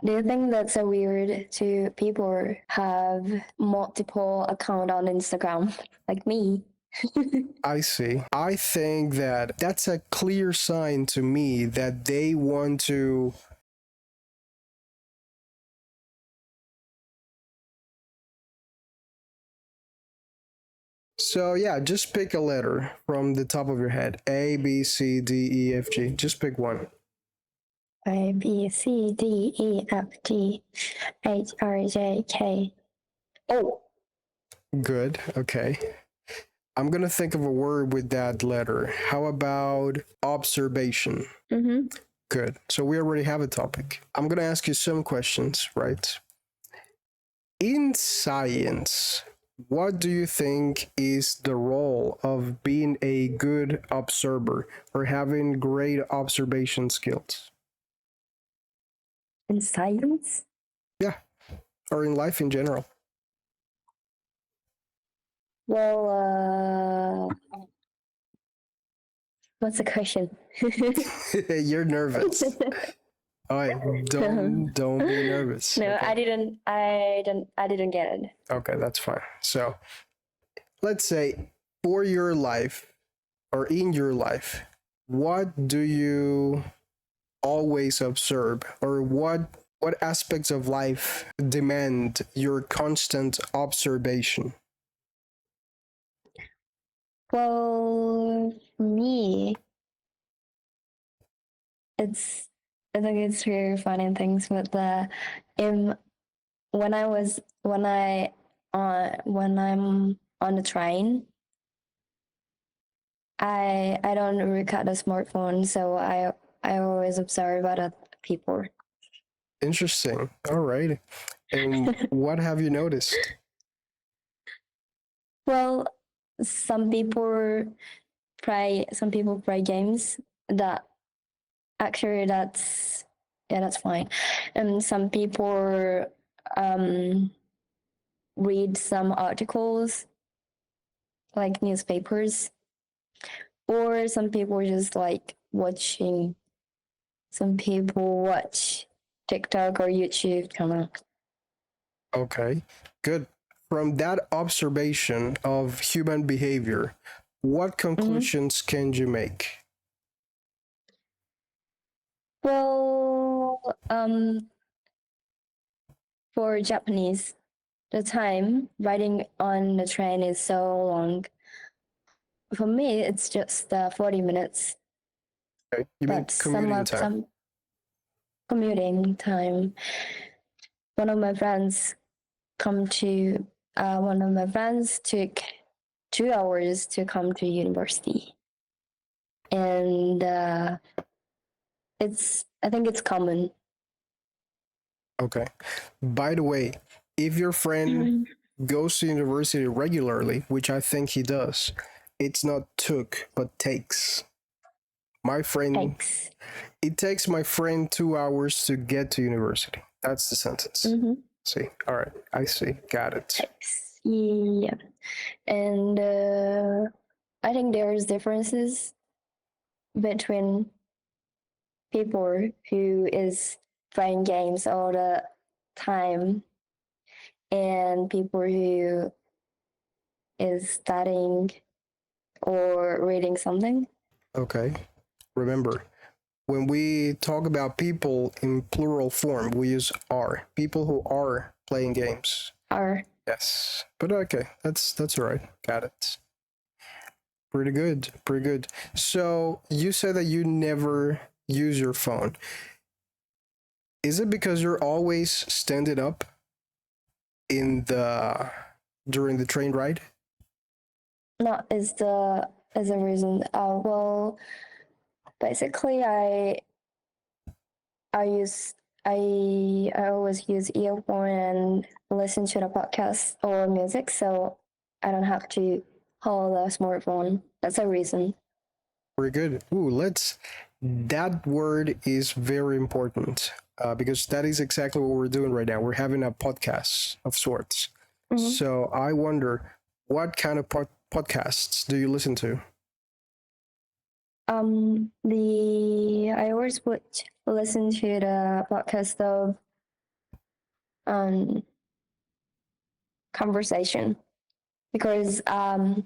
Do you think that's so weird to people have multiple account on Instagram like me? I see. I think that that's a clear sign to me that they want to. So yeah, just pick a letter from the top of your head. A, B, C, D, E, F, G. Just pick one. A, B, C, D, E, F, G, H, I, J, K. Oh, Good. Okay. I'm gonna think of a word with that letter. How about observation? mm-hmm. Good. So we already have a topic. I'm gonna ask you some questions, right? In science, what do you think is the role of being a good observer or having great observation skills? In science? Yeah, or in life in general. Well, what's the question? You're nervous. All right, don't be nervous. No, Okay? I didn't get it. Okay, that's fine. So let's say for your life or in your life, what do you always observe, or what aspects of life demand your constant observation? Well, for me, I think it's very funny things with the in when I was when I'm on the train, I don't record a smartphone, so I always observe other people. Interesting. All right. And what have you noticed? Well, some people play games that actually that's fine. And some people um read some articles like newspapers, or some people just like watching. Some people watch TikTok or YouTube channel. Okay, good. From that observation of human behavior, what conclusions can you make? Well, for Japanese, the time riding on the train is so long. For me, it's just 40 minutes. Okay, you mean But commuting time? some commuting time. One of my friends one of my friends took 2 hours to come to university, and I think it's common. Okay. By the way, if your friend goes to university regularly, which I think he does, it's not took, but takes. My friend, Thanks. it takes my friend 2 hours to get to university. That's the sentence. See, all right, I see, got it. Thanks. Yeah, and I think there's differences between people who is playing games all the time and people who is studying or reading something. Okay, remember, when we talk about people in plural form, we use are. People who are playing games. Are. Yes, but okay, that's all right. Got it. Pretty good, pretty good. So you said that you never use your phone. Is it because you're always standing up in the during the train ride? Not is the reason. Well, basically, I use I always use earphone and listen to the podcast or music, so I don't have to hold a smartphone. That's a reason. Very good. Ooh, that word is very important because that is exactly what we're doing right now. We're having a podcast of sorts. So I wonder, what kind of podcasts do you listen to? I always would listen to the podcast of conversation because I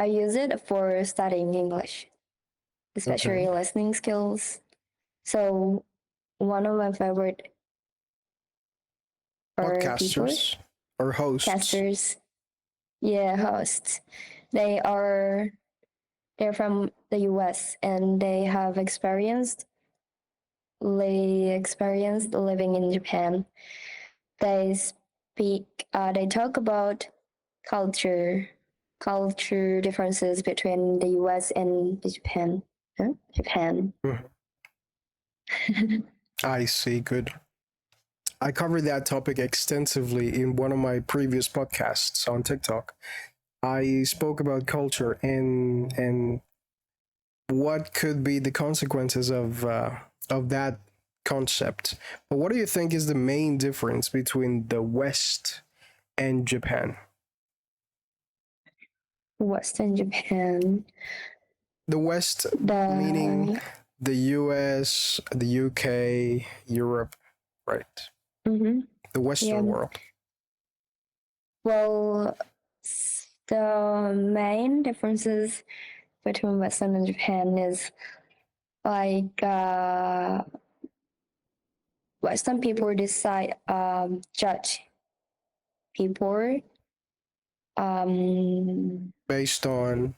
use it for studying English, especially Okay. listening skills. So one of my favorite are people, Podcasters or hosts. casters, yeah, hosts. They are they're from the US and they experienced living in Japan. They talk about culture culture differences between the US and Japan. Huh? Japan. Mhm. I see. Good. I covered that topic extensively in one of my previous podcasts on TikTok. I spoke about culture and what could be the consequences of that concept. But what do you think is the main difference between the West and Japan? Western Japan. The West meaning The the US, the UK, Europe, right? mhm, The yeah. Western world. Well, the main differences between Western and Japan is like Western people decide judge people Based on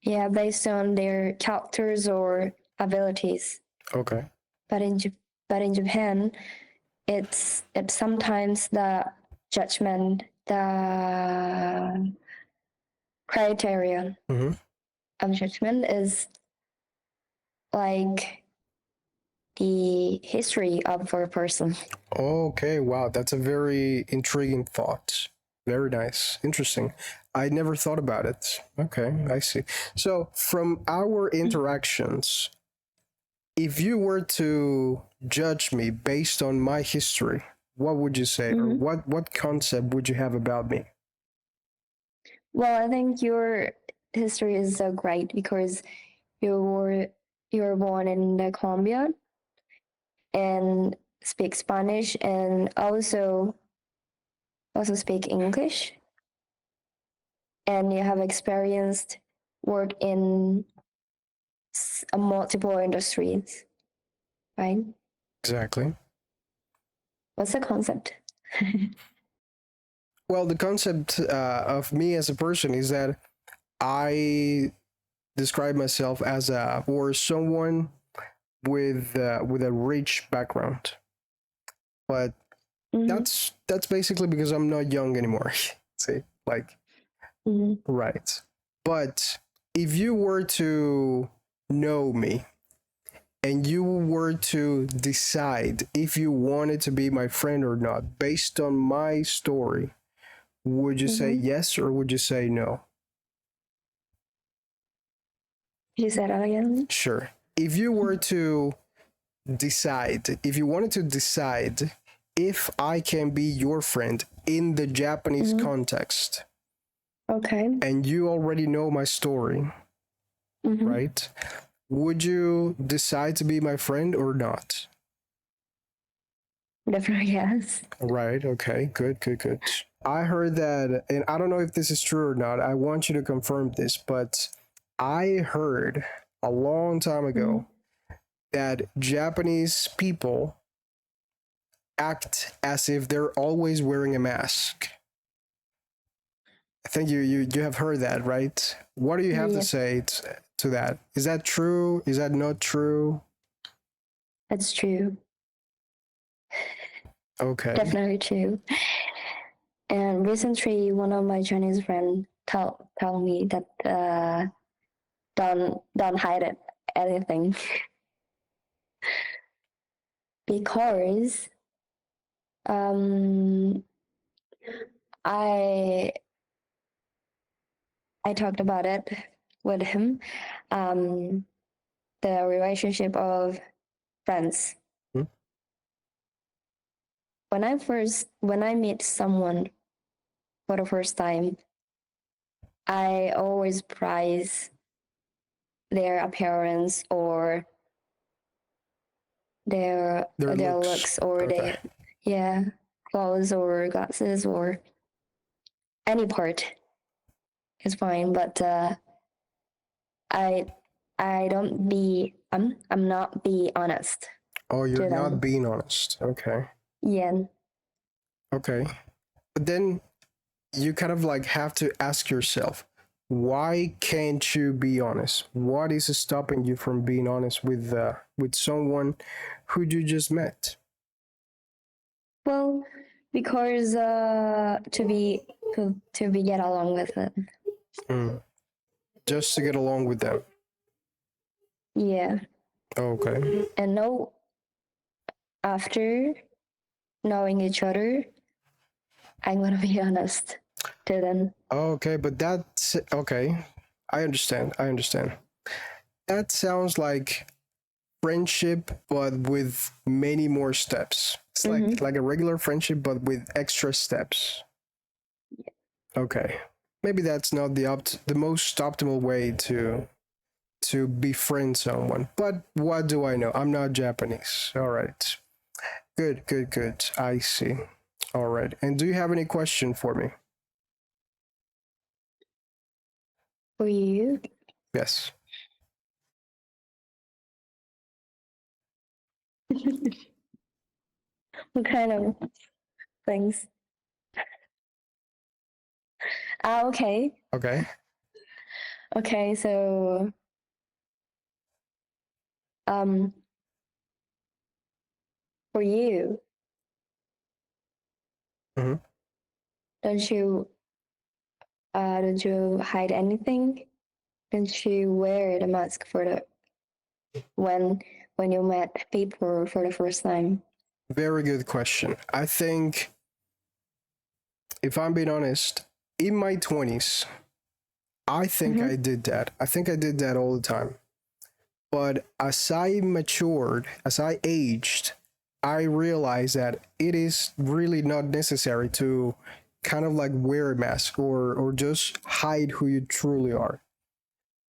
yeah based on their characters or abilities. okay. But in Japan, it's sometimes the judgment, the criteria Mm-hmm. of judgment is like the history of a person. Okay, wow, that's a very intriguing thought. Very nice. Interesting. I never thought about it. Okay, I see. So, from our interactions, if you were to judge me based on my history, what would you say or Mhm. what concept would you have about me? Well, I think your history is so great because you were you were born in the Colombia and speak Spanish and also speak English, and you have experienced work in multiple industries, right? Exactly. What's the concept? Well, the concept of me as a person is that I describe myself as a or someone with a rich background, but Mm-hmm. that's basically because I'm not young anymore. See, like Mm-hmm. right. But if you were to know me and you were to decide if you wanted to be my friend or not based on my story, would you say Mm-hmm. yes or would you say no? You said that again? Sure. If you were to decide, if you wanted to decide if I can be your friend in the Japanese Mm-hmm. context, Okay. and you already know my story, Mm-hmm. right? Would you decide to be my friend or not? Definitely yes. Right, okay, good, good, good. I heard that, and I don't know if this is true or not. I want you to confirm this, but I heard a long time Mm-hmm. ago that Japanese people act as if they're always wearing a mask. I think you have heard that, right? What do you have to Yeah, say to that? Is that true? Is that not true? that's true. Okay. Definitely true. And recently, one of my Chinese friends tell me that don't hide it anything because um I I talked about it with him, um the relationship of friends. Hmm? When I meet someone for the first time, I always prize their appearance or their looks or Okay. their clothes or glasses or any part is fine. But I I don't be I'm not be honest Oh, you're to not them. being honest. Okay. Yeah. Okay. But then you kind of like have to ask yourself, why can't you be honest? What is stopping you from being honest with someone who you just met? Well, because to be get along with it. Mm. Just to get along with them. Yeah. Okay. And no, after knowing each other, I'm gonna be honest to them. Okay, but that's okay. I understand. I understand. That sounds like friendship, but with many more steps. It's Mm-hmm. like a regular friendship, but with extra steps. Okay, maybe that's not the most optimal way to befriend someone. But what do I know? I'm not Japanese. All right. Good, good, good. I see. All right. And do you have any question for me? For you, Yes. what kind of things? Okay. Okay. Okay, so um for you, Mm-hmm. don't you don't you hide anything? Don't you wear the mask for the when when you met people for the first time? Very good question. I think, if I'm being honest, in my 20s, I think Mm-hmm. I did that. I think I did that all the time. But as I matured, as I aged, I realized that it is really not necessary to kind of like wear a mask or just hide who you truly are.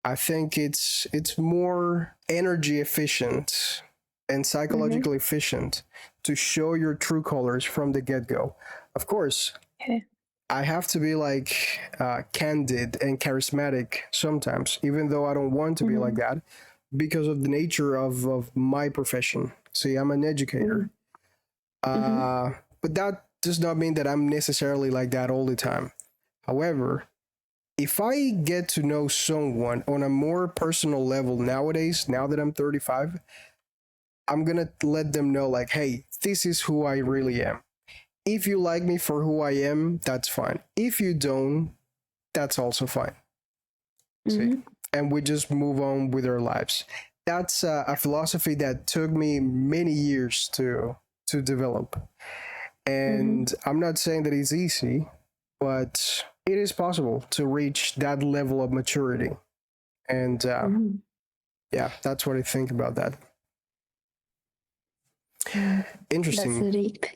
I think it's more energy efficient and Mm-hmm. psychologically efficient to show your true colors from the get-go. Of course, Okay. I have to be like candid and charismatic sometimes, even though I don't want to be like Mm-hmm. that because of the nature of my profession. See, I'm an educator. Mm-hmm. Uh, but that does not mean that I'm necessarily like that all the time. However, if I get to know someone on a more personal level nowadays, now that I'm 35, I'm gonna let them know, like, hey, this is who I really am. If you like me for who I am, that's fine. If you don't, that's also fine. See? Mm-hmm. And we just move on with our lives. That's a philosophy that took me many years to develop. Mm-hmm. And I'm not saying that it's easy, but it is possible to reach that level of maturity. And Mm-hmm. yeah, that's what I think about that. That's Interesting. deep.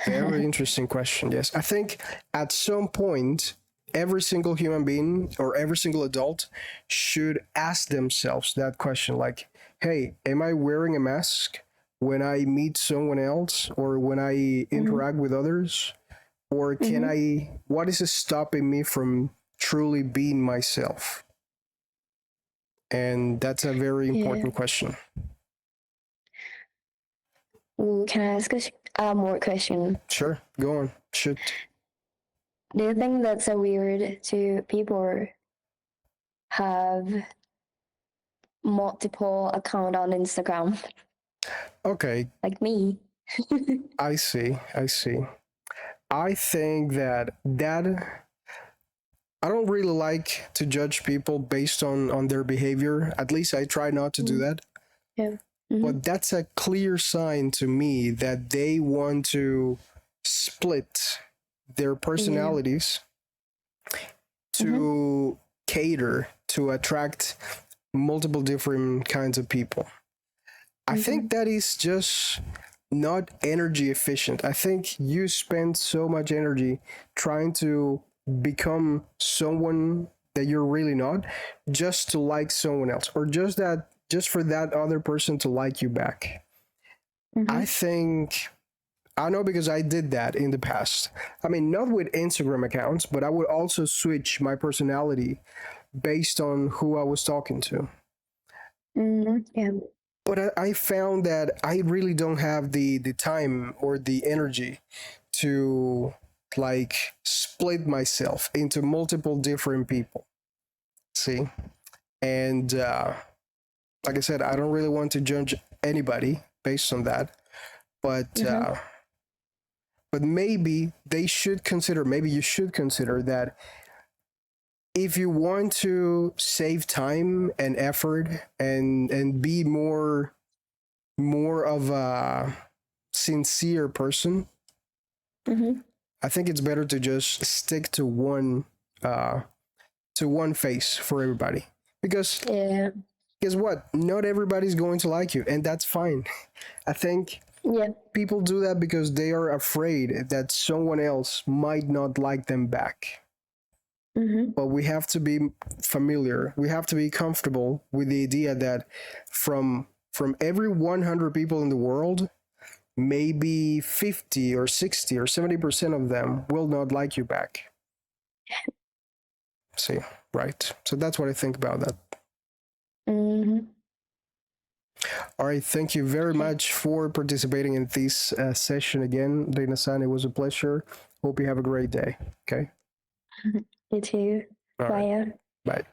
Very interesting question. Yes. I think at some point, every single human being or every single adult should ask themselves that question, like, hey, am I wearing a mask when I meet someone else or when I Mm-hmm. interact with others? Or can Mm-hmm. what is stopping me from truly being myself? And that's a very Yeah. important question. Well, can I ask a more question? Sure, go on. Shoot. Do you think that's a weird to people have multiple account on Instagram Okay, like me? I see. I see. I think that I don't really like to judge people based on their behavior. At least I try not to do Mm, that. yeah. Mm-hmm. But that's a clear sign to me that they want to split their Yeah. personalities Mm-hmm. to cater to attract multiple different kinds of people. I Mm-hmm. think that is just not energy efficient. I think you spend so much energy trying to become someone that you're really not just to like someone else or just for that other person to like you back. I think I know because I did that in the past. I mean, not with Instagram accounts, but I would also switch my personality based on who I was talking to. Yeah. But I found that I really don't have the time or the energy to like split myself into multiple different people. See? And like I said, I don't really want to judge anybody based on that. But but maybe they should consider, maybe you should consider that if you want to save time and effort and be more of a sincere person, I think it's better to just stick to one face for everybody. Because Yeah. guess what? Not everybody's going to like you, and that's fine. I think Yeah. people do that because they are afraid that someone else might not like them back. But we have to be familiar. We have to be comfortable with the idea that from every 100 people in the world, maybe 50 or 60 or 70% of them will not like you back. See, right? So that's what I think about that. All right, thank you very much for participating in this session again, Rina-san. It was a pleasure. Hope you have a great day. Okay. You too. All right. Bye. Bye.